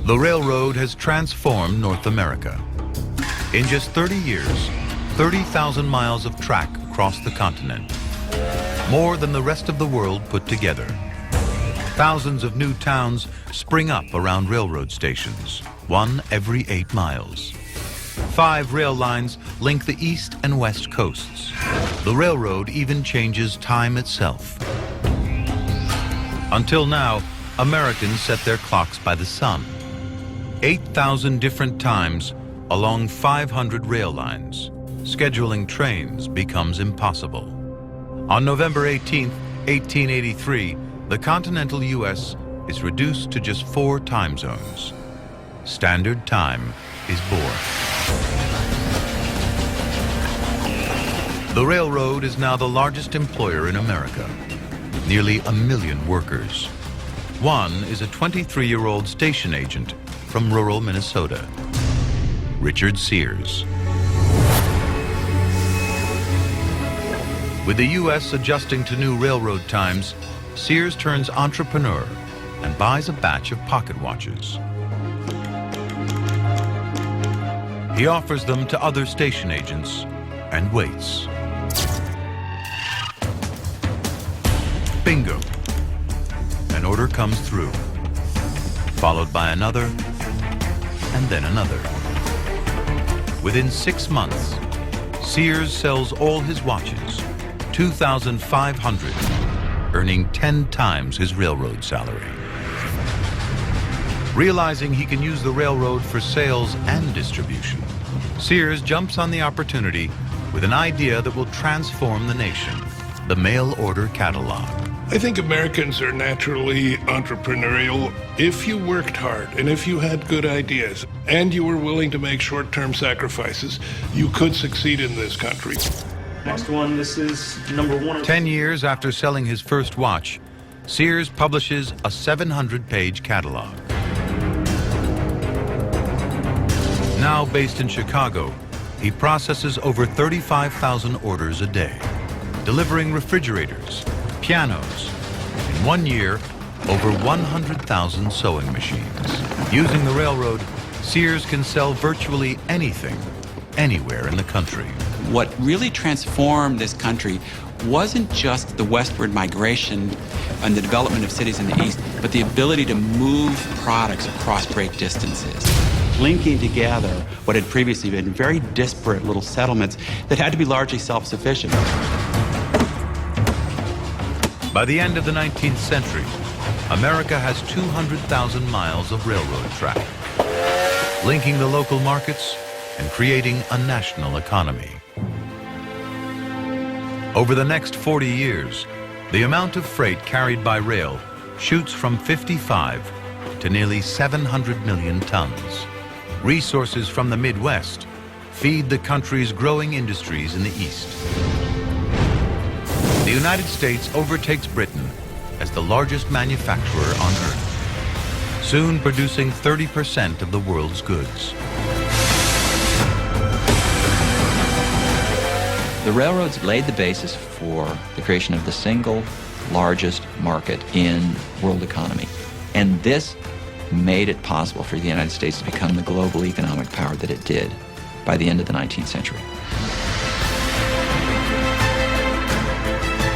The railroad has transformed North America. In just 30 years, 30,000 miles of track crossed the continent, more than the rest of the world put together. Thousands of new towns spring up around railroad stations, one every 8 miles. 5 rail lines link the east and west coasts. The railroad even changes time itself. Until now, Americans set their clocks by the sun. 8,000 different times along 500 rail lines. Scheduling trains becomes impossible. On November 18, 1883, the continental U.S. is reduced to just 4 time zones. Standard Time is born. The railroad is now the largest employer in America. Nearly 1 million workers. One is a 23-year-old station agent from rural Minnesota, Richard Sears. With the U.S. adjusting to new railroad times, Sears turns entrepreneur and buys a batch of pocket watches. He offers them to other station agents and waits. Bingo! An order comes through, followed by another, and then another. Within 6 months, Sears sells all his watches, 2,500, earning 10 times his railroad salary. Realizing he can use the railroad for sales and distribution, Sears jumps on the opportunity with an idea that will transform the nation, the mail order catalog. I think Americans are naturally entrepreneurial. If you worked hard and if you had good ideas and you were willing to make short-term sacrifices, you could succeed in this country. Next one, this is number 1. 10 years after selling his first watch, Sears publishes a 700-page catalog. Now based in Chicago, he processes over 35,000 orders a day, delivering refrigerators, pianos, in 1 year, over 100,000 sewing machines. Using the railroad, Sears can sell virtually anything, anywhere in the country. What really transformed this country wasn't just the westward migration and the development of cities in the east, but the ability to move products across great distances. Linking together what had previously been very disparate little settlements that had to be largely self-sufficient. By the end of the 19th century, America has 200,000 miles of railroad track, linking the local markets and creating a national economy. Over the next 40 years, the amount of freight carried by rail shoots from 55 to nearly 700 million tons. Resources from the Midwest feed the country's growing industries in the East. The United States overtakes Britain as the largest manufacturer on Earth, soon producing 30% of the world's goods. The railroads laid the basis for the creation of the single largest market in world economy. And this made it possible for the United States to become the global economic power that it did by the end of the 19th century.